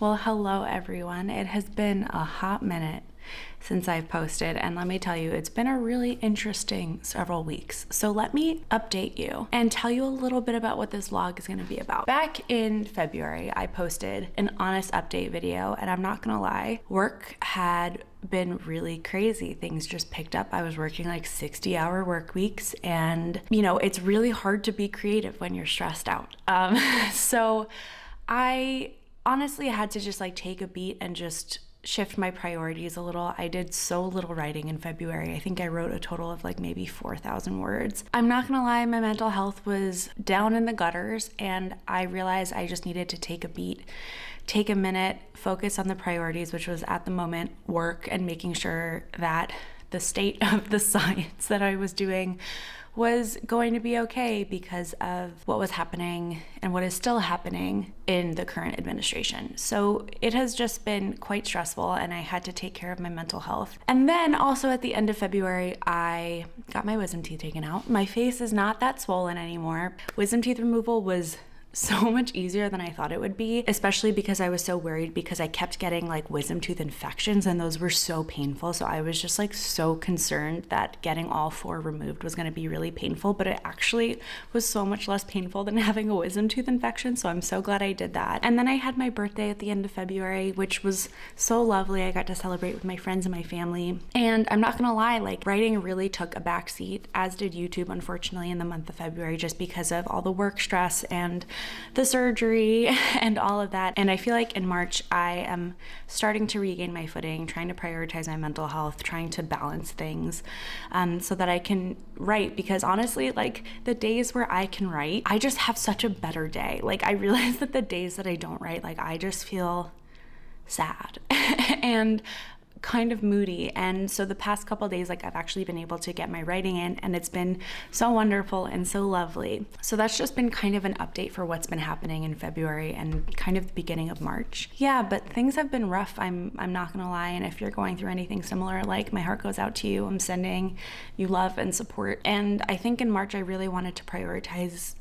Well, hello everyone. It has been a hot minute since I've posted, and let me tell you, it's been a really interesting several weeks. So let me update you and tell you a little bit about what this vlog is going to be about. Back in February, I posted an honest update video, and I'm not gonna lie, work had been really crazy. Things just picked up. I was working like 60-hour work weeks, and it's really hard to be creative when you're stressed out. So I honestly had to just like take a beat and just shift my priorities a little. I did so little writing in February. I think I wrote a total of like maybe 4,000 words. I'm not gonna lie, my mental health was down in the gutters, and I realized I just needed to take a beat, take a minute, focus on the priorities, which was at the moment work and making sure that the state of the science that I was doing was going to be okay because of what was happening and what is still happening in the current administration. So it has just been quite stressful, and I had to take care of my mental health. And then also at the end of February, I got my wisdom teeth taken out. My face is not that swollen anymore. Wisdom teeth removal was so much easier than I thought it would be, especially because I was so worried because I kept getting like wisdom tooth infections, and those were so painful. So I was just like so concerned that getting all 4 removed was going to be really painful, but it actually was so much less painful than having a wisdom tooth infection. So I'm so glad I did that. And then I had my birthday at the end of February, which was so lovely. I got to celebrate with my friends and my family. And I'm not gonna lie, like writing really took a backseat, as did YouTube, unfortunately, in the month of February, just because of all the work stress and the surgery and all of that. And I feel like in March, I am starting to regain my footing, trying to prioritize my mental health, trying to balance things so that I can write. Because honestly, like the days where I can write, I just have such a better day. Like I realize that the days that I don't write, like I just feel sad and kind of moody. And so the past couple of days, like I've actually been able to get my writing in, and it's been so wonderful and so lovely. So that's just been kind of an update for what's been happening in February and kind of the beginning of March. Yeah, but things have been rough. I'm not gonna lie. And if you're going through anything similar, like my heart goes out to you. I'm sending you love and support. And I think in March, I really wanted to prioritize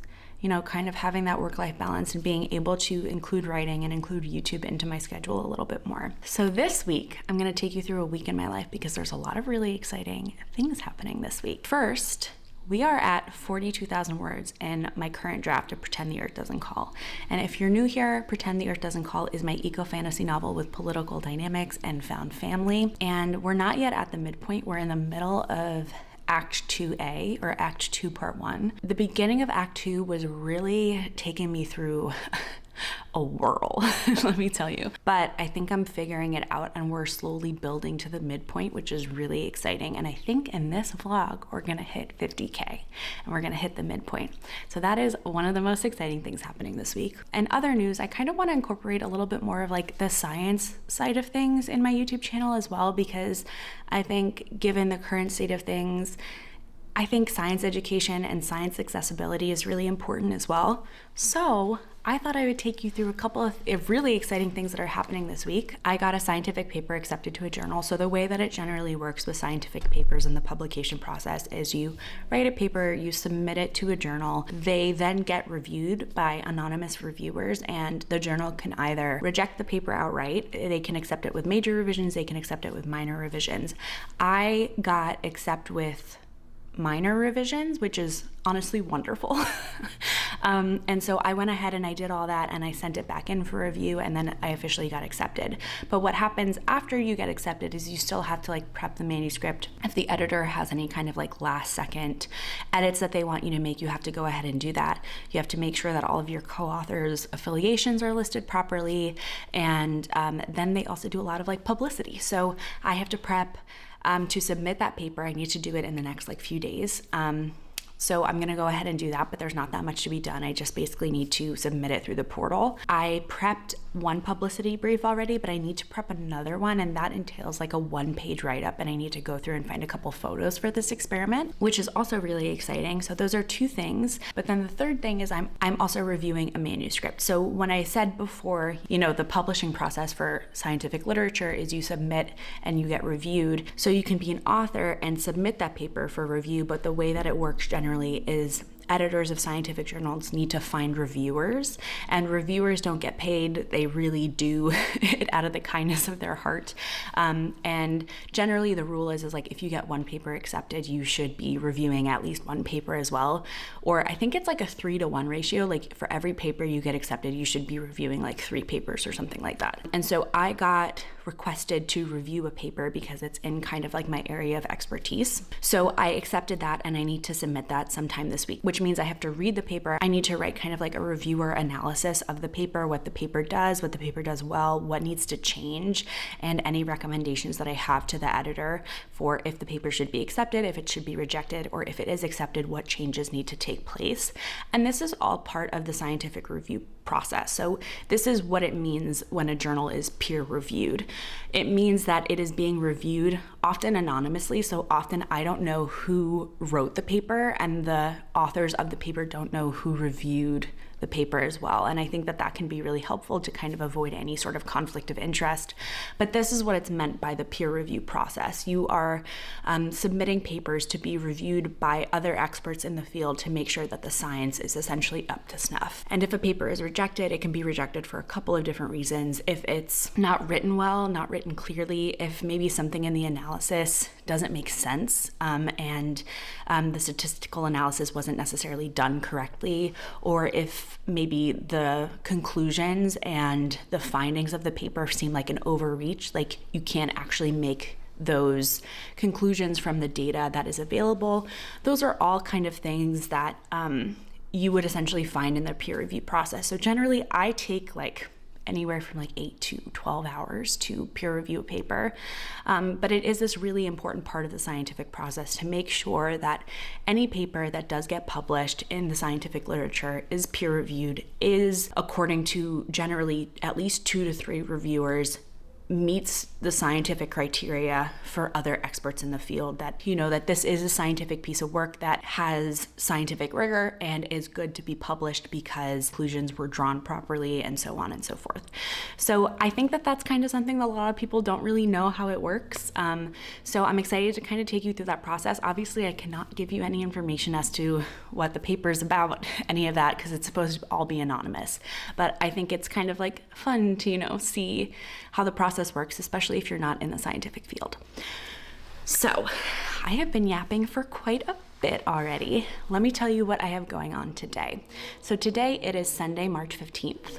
kind of having that work-life balance and being able to include writing and include YouTube into my schedule a little bit more. So this week, I'm gonna take you through a week in my life because there's a lot of really exciting things happening this week. First, we are at 42,000 words in my current draft of Pretend the Earth Doesn't Call. And if you're new here, Pretend the Earth Doesn't Call is my eco-fantasy novel with political dynamics and found family. And we're not yet at the midpoint. We're in the middle of Act 2A, or Act 2 Part 1. The beginning of Act 2 was really taking me through a whirl, let me tell you. But I think I'm figuring it out, and we're slowly building to the midpoint, which is really exciting. And I think in this vlog, we're gonna hit 50K, and we're gonna hit the midpoint. So that is one of the most exciting things happening this week. And other news, I kind of wanna incorporate a little bit more of like the science side of things in my YouTube channel as well, because I think given the current state of things, I think science education and science accessibility is really important as well. So I thought I would take you through a couple of really exciting things that are happening this week. I got a scientific paper accepted to a journal. So the way that it generally works with scientific papers in the publication process is you write a paper, you submit it to a journal. They then get reviewed by anonymous reviewers, and the journal can either reject the paper outright, they can accept it with major revisions, they can accept it with minor revisions. I got accept with minor revisions, which is honestly wonderful. And so I went ahead and I did all that, and I sent it back in for review, and then I officially got accepted. But what happens after you get accepted is you still have to like prep the manuscript. If the editor has any kind of like last second edits that they want you to make, you have to go ahead and do that. You have to make sure that all of your co-authors' affiliations are listed properly, and then they also do a lot of like publicity. So I have to prep to submit that paper. I need to do it in the next like few days. So I'm gonna go ahead and do that, but there's not that much to be done. I just basically need to submit it through the portal. I prepped one publicity brief already, but I need to prep another one, and that entails like a 1-page write-up, and I need to go through and find a couple photos for this experiment, which is also really exciting. So those are 2 things. But then the third thing is I'm also reviewing a manuscript. So when I said before, the publishing process for scientific literature is you submit and you get reviewed. So you can be an author and submit that paper for review, but the way that it works generally is editors of scientific journals need to find reviewers, and reviewers don't get paid. They really do it out of the kindness of their heart. And generally the rule is like, if you get one paper accepted, you should be reviewing at least one paper as well. Or I think it's like a 3-to-1 ratio. Like for every paper you get accepted, you should be reviewing like 3 papers or something like that. And so I got requested to review a paper because it's in kind of like my area of expertise. So I accepted that, and I need to submit that sometime this week, which means I have to read the paper. I need to write kind of like a reviewer analysis of the paper, what the paper does well, what needs to change, and any recommendations that I have to the editor for if the paper should be accepted, if it should be rejected, or if it is accepted, what changes need to take place. And this is all part of the scientific review process. So this is what it means when a journal is peer reviewed. It means that it is being reviewed often anonymously. So often I don't know who wrote the paper, and the authors of the paper don't know who reviewed the paper as well. And I think that that can be really helpful to kind of avoid any sort of conflict of interest. But this is what it's meant by the peer review process. You are submitting papers to be reviewed by other experts in the field to make sure that the science is essentially up to snuff. And if a paper is rejected, it can be rejected for a couple of different reasons. If it's not written well, not written clearly, if maybe something in the analysis doesn't make sense, and the statistical analysis wasn't necessarily done correctly, or if maybe the conclusions and the findings of the paper seem like an overreach, like you can't actually make those conclusions from the data that is available. Those are all kind of things that you would essentially find in the peer review process. So generally I take like anywhere from like 8 to 12 hours to peer review a paper. But it is this really important part of the scientific process to make sure that any paper that does get published in the scientific literature is peer reviewed, is according to generally at least 2 to 3 reviewers, meets the scientific criteria for other experts in the field, that you know that this is a scientific piece of work that has scientific rigor and is good to be published because conclusions were drawn properly, and so on and so forth. So I think that that's kind of something that a lot of people don't really know how it works. So I'm excited to kind of take you through that process. Obviously I cannot give you any information as to what the paper is about, any of that, because it's supposed to all be anonymous. But I think it's kind of like fun to, you know, see how the process works, especially if you're not in the scientific field. So I have been yapping for quite a bit already. Let me tell you what I have going on today. So today it is Sunday, March 15th.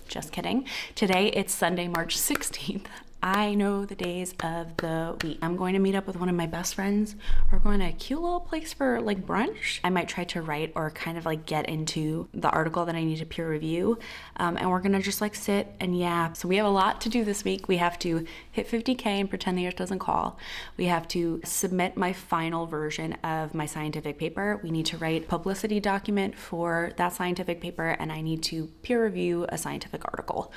Just kidding. Today it's Sunday, March 16th. I know the days of the week. I'm going to meet up with one of my best friends. We're going to a cute little place for like brunch. I might try to write or kind of like get into the article that I need to peer review. And we're gonna just like sit and yap. So we have a lot to do this week. We have to hit 50K and pretend the earth doesn't call. We have to submit my final version of my scientific paper. We need to write a publicity document for that scientific paper, and I need to peer review a scientific article.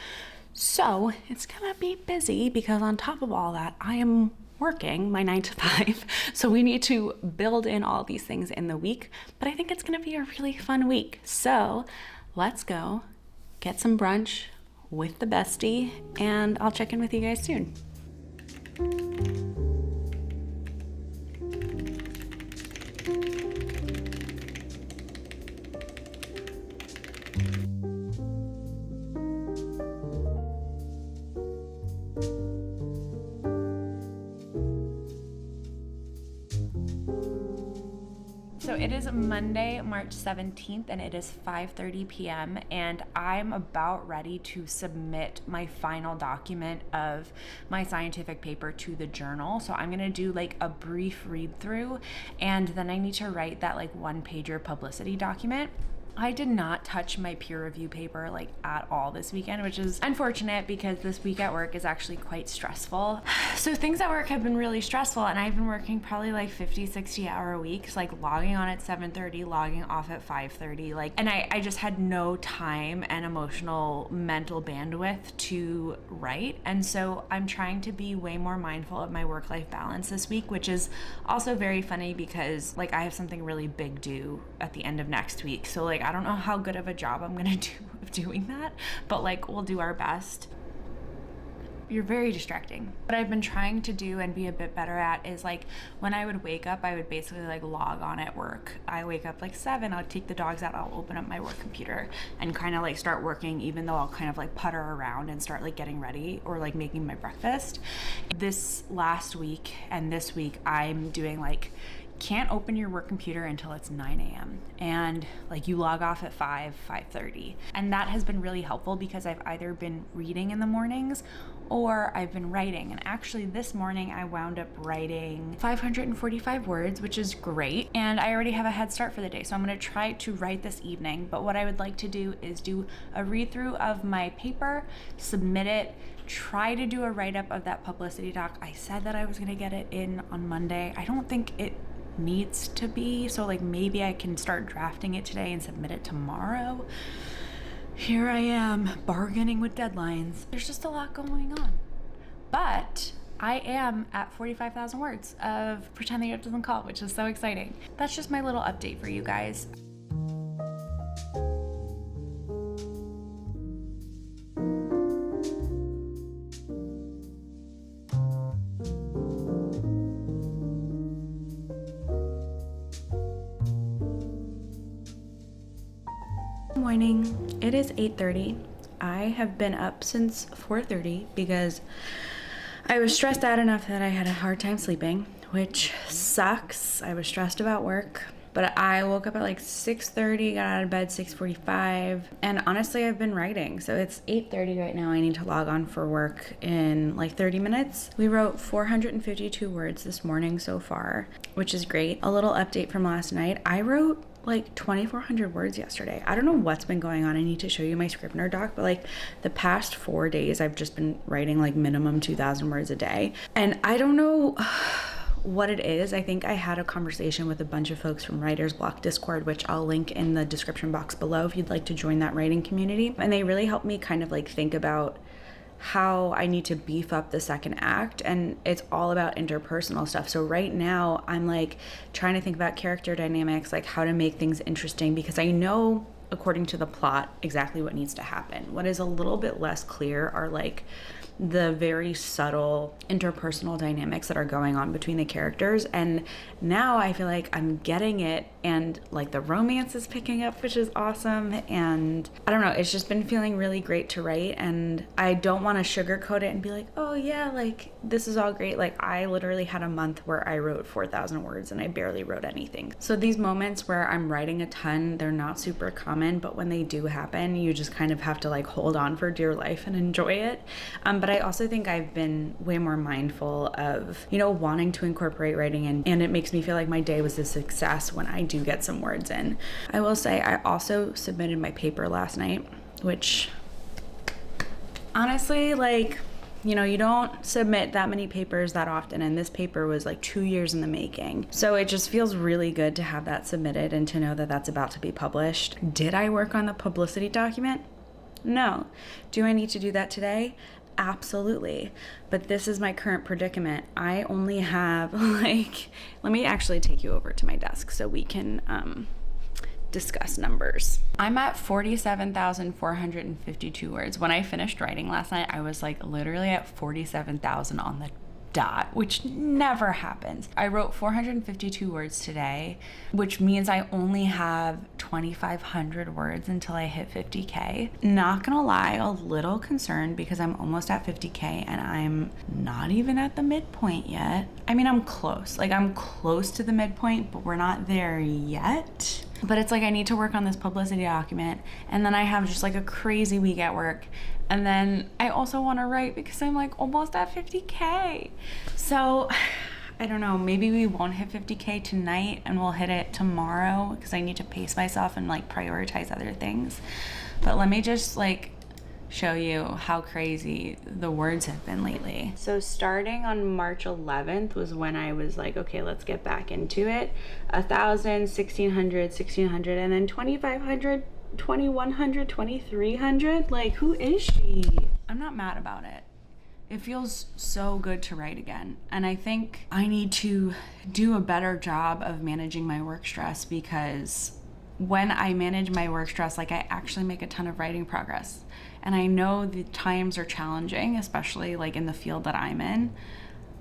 So it's gonna be busy because on top of all that, I am working my 9 to 5. So we need to build in all these things in the week, but I think it's gonna be a really fun week. So let's go get some brunch with the bestie, and I'll check in with you guys soon. So it is Monday, March 17th, and it is 5:30 p.m. and I'm about ready to submit my final document of my scientific paper to the journal. So I'm gonna do like a brief read through, and then I need to write that like 1-pager publicity document. I did not touch my peer review paper like at all this weekend, which is unfortunate because this week at work is actually quite stressful. So things at work have been really stressful, and I've been working probably like 50-60 hour weeks, like logging on at 7:30, logging off at 5:30, like, and I just had no time and emotional mental bandwidth to write. And so I'm trying to be way more mindful of my work-life balance this week, which is also very funny because like I have something really big due at the end of next week. So like I don't know how good of a job I'm gonna do of doing that, but like we'll do our best. you're very distracting. What I've been trying to do and be a bit better at is like when I would wake up, I would basically like log on at work. I wake up like 7, I'll take the dogs out, I'll open up my work computer and kind of like start working, even though I'll kind of like putter around and start like getting ready or like making my breakfast. This last week and this week, I'm doing like, can't open your work computer until it's 9 a.m. and like you log off at 5:30. And that has been really helpful because I've either been reading in the mornings or I've been writing. And actually this morning I wound up writing 545 words, which is great. And I already have a head start for the day. So I'm gonna try to write this evening. But what I would like to do is do a read through of my paper, submit it, try to do a write-up of that publicity doc. I said that I was gonna get it in on Monday. I don't think it needs to be, so like maybe I can start drafting it today and submit it tomorrow. Here I am bargaining with deadlines. There's just a lot going on, but I am at 45,000 words of Pretend the Earth Doesn't Call, which is so exciting. That's just my little update for you guys. Morning. It is 8:30. I have been up since 4:30 because I was stressed out enough that I had a hard time sleeping, which sucks. I was stressed about work, but I woke up at like 6:30, got out of bed 6:45, and honestly I've been writing. So it's 8:30 right now. I need to log on for work in like 30 minutes. We wrote 452 words this morning so far, which is great. A little update from last night. I wrote like 2,400 words yesterday. I don't know what's been going on. I need to show you my Scrivener doc, but like the past 4 days I've just been writing like minimum 2,000 words a day. And I don't know what it is. I think I had a conversation with a bunch of folks from Writer's Block Discord, which I'll link in the description box below if you'd like to join that writing community. And they really helped me kind of like think about how I need to beef up the second act, and it's all about interpersonal stuff. So right now I'm like trying to think about character dynamics, like how to make things interesting, because I know according to the plot exactly what needs to happen. What is a little bit less clear are like the very subtle interpersonal dynamics that are going on between the characters. And now I feel like I'm getting it, and like the romance is picking up, which is awesome. And I don't know, it's just been feeling really great to write, and I don't want to sugarcoat it and be like, oh yeah, like this is all great. Like I literally had a month where I wrote 4,000 words and I barely wrote anything. So these moments where I'm writing a ton, they're not super common, but when they do happen, you just kind of have to like hold on for dear life and enjoy it. But I also think I've been way more mindful of, you know, wanting to incorporate writing in, and it makes me feel like my day was a success when I do get some words in. I will say I also submitted my paper last night, which honestly, like, you know, you don't submit that many papers that often, and this paper was like 2 years in the making. So it just feels really good to have that submitted and to know that that's about to be published. Did I work on the publicity document? No. Do I need to do that today? Absolutely. But this is my current predicament. I only have like, let me actually take you over to my desk so we can discuss numbers. I'm at 47,452 words. When I finished writing last night, I was like literally at 47,000 on the dot, which never happens. I wrote 452 words today, which means I only have 2,500 words until I hit 50K. Not gonna lie, a little concerned because I'm almost at 50K and I'm not even at the midpoint yet. I mean, I'm close. Like I'm close to the midpoint, but we're not there yet. But it's like I need to work on this publicity document, and then I have just like a crazy week at work. And then I also want to write because I'm like almost at 50K. So I don't know, maybe we won't hit 50K tonight and we'll hit it tomorrow because I need to pace myself and like prioritize other things. But let me just like show you how crazy the words have been lately. So starting on March 11th was when I was like, okay, let's get back into it. 1,000, 1,600, 1,600, and then 2,500, 2,100, 2,300. Like, who is she? I'm not mad about it. It feels so good to write again. And I think I need to do a better job of managing my work stress, because when I manage my work stress, like I actually make a ton of writing progress. And I know the times are challenging, especially like in the field that I'm in,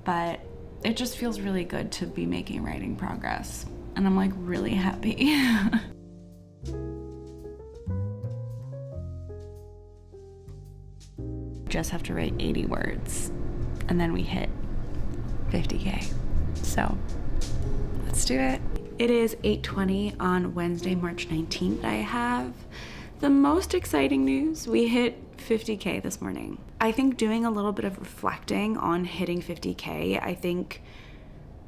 but it just feels really good to be making writing progress. And I'm like really happy. Just have to write 80 words and then we hit 50K. So let's do it. It is 8:20 on Wednesday, March 19th. I have the most exciting news. We hit 50K this morning. I think doing a little bit of reflecting on hitting 50K, I think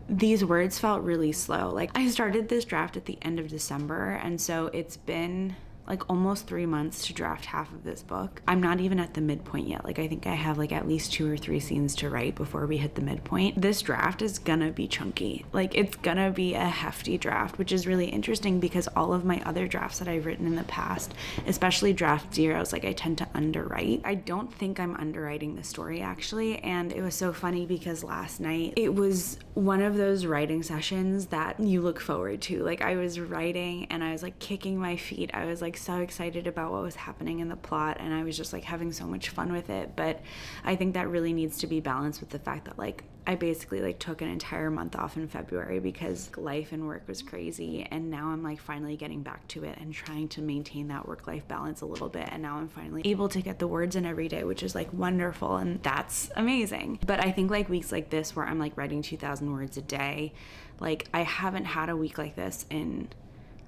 these words felt really slow. Like I started this draft at the end of December, and so it's been like almost 3 months to draft half of this book. I'm not even at the midpoint yet. Like I think I have like at least 2 or 3 scenes to write before we hit the midpoint. This draft is gonna be chunky. Like it's gonna be a hefty draft, which is really interesting because all of my other drafts that I've written in the past, especially draft zeros, like I tend to underwrite. I don't think I'm underwriting the story actually, and it was so funny because last night it was one of those writing sessions that you look forward to. Like I was writing and I was like kicking my feet. I was like so excited about what was happening in the plot, and I was just like having so much fun with it. But I think that really needs to be balanced with the fact that like I basically like took an entire month off in February because life and work was crazy, and now I'm like finally getting back to it and trying to maintain that work-life balance a little bit, and now I'm finally able to get the words in every day, which is like wonderful, and that's amazing. But I think like weeks like this where I'm like writing 2,000 words a day, like I haven't had a week like this in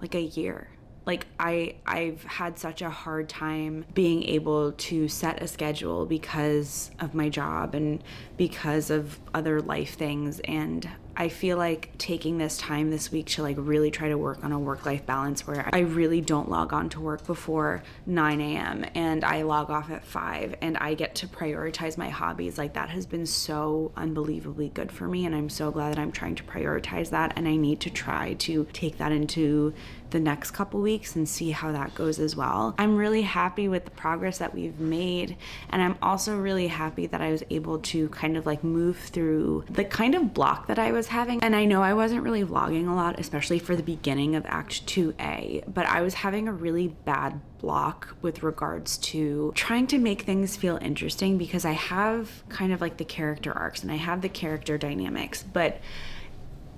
like a year. Like I've had such a hard time being able to set a schedule because of my job and because of other life things, and I feel like taking this time this week to like really try to work on a work-life balance where I really don't log on to work before 9 a.m. and I log off at 5 and I get to prioritize my hobbies. Like that has been so unbelievably good for me, and I'm so glad that I'm trying to prioritize that, and I need to try to take that into the next couple weeks and see how that goes as well. I'm really happy with the progress that we've made, and I'm also really happy that I was able to kind of like move through the kind of block that I was having. And I know I wasn't really vlogging a lot, especially for the beginning of Act 2A, but I was having a really bad block with regards to trying to make things feel interesting because I have kind of like the character arcs and I have the character dynamics, but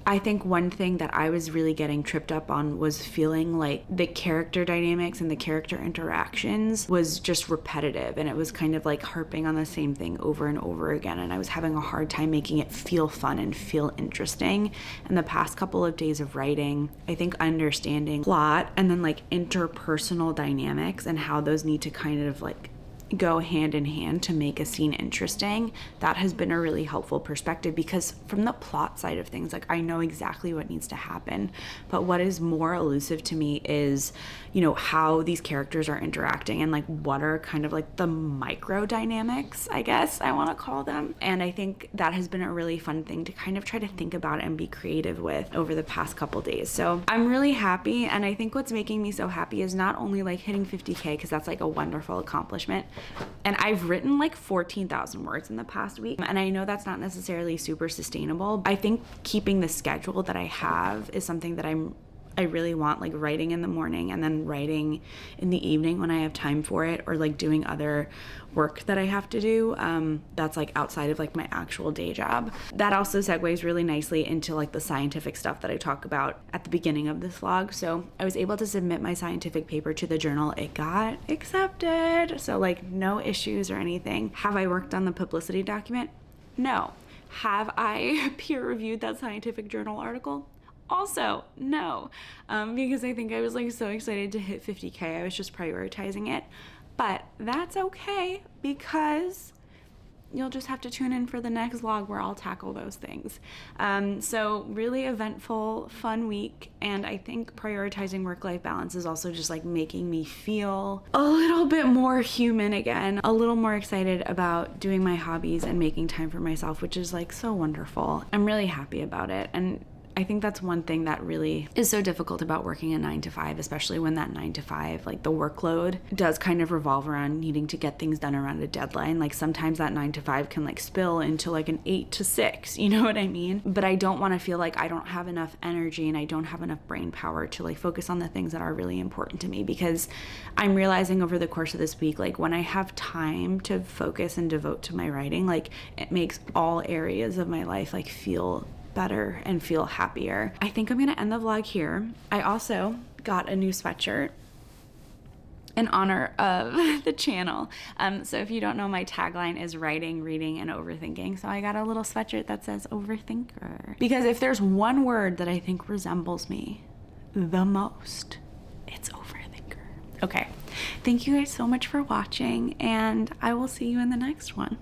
I think one thing that I was really getting tripped up on was feeling like the character dynamics and the character interactions was just repetitive, and it was kind of like harping on the same thing over and over again, and I was having a hard time making it feel fun and feel interesting. And the past couple of days of writing, I think understanding plot and then like interpersonal dynamics and how those need to kind of like go hand in hand to make a scene interesting, that has been a really helpful perspective, because from the plot side of things, like I know exactly what needs to happen, but what is more elusive to me is, you know, how these characters are interacting and like what are kind of like the micro dynamics, I guess I want to call them. And I think that has been a really fun thing to kind of try to think about and be creative with over the past couple days. So I'm really happy, and I think what's making me so happy is not only like hitting 50K, because that's like a wonderful accomplishment, and I've written like 14,000 words in the past week, and I know that's not necessarily super sustainable. I think keeping the schedule that I have is something that I really want, like writing in the morning and then writing in the evening when I have time for it, or like doing other work that I have to do that's like outside of like my actual day job. That also segues really nicely into like the scientific stuff that I talk about at the beginning of this vlog. So I was able to submit my scientific paper to the journal. It got accepted, so like no issues or anything. Have I worked on the publicity document? No. Have I peer reviewed that scientific journal article? Also, no, because I think I was like so excited to hit 50K. I was just prioritizing it, but that's okay because you'll just have to tune in for the next vlog where I'll tackle those things. So really eventful, fun week, and I think prioritizing work-life balance is also just like making me feel a little bit more human again, a little more excited about doing my hobbies and making time for myself, which is like so wonderful. I'm really happy about it, and I think that's one thing that really is so difficult about working a 9 to 5, especially when that 9 to 5, like the workload does kind of revolve around needing to get things done around a deadline. Like sometimes that 9 to 5 can like spill into like an 8 to 6, you know what I mean? But I don't want to feel like I don't have enough energy and I don't have enough brain power to like focus on the things that are really important to me, because I'm realizing over the course of this week, like when I have time to focus and devote to my writing, like it makes all areas of my life like feel better and feel happier. I think I'm gonna end the vlog here. I also got a new sweatshirt in honor of the channel. So if you don't know, my tagline is writing, reading, and overthinking. So I got a little sweatshirt that says overthinker. Because if there's one word that I think resembles me the most, it's overthinker. Okay, thank you guys so much for watching, and I will see you in the next one.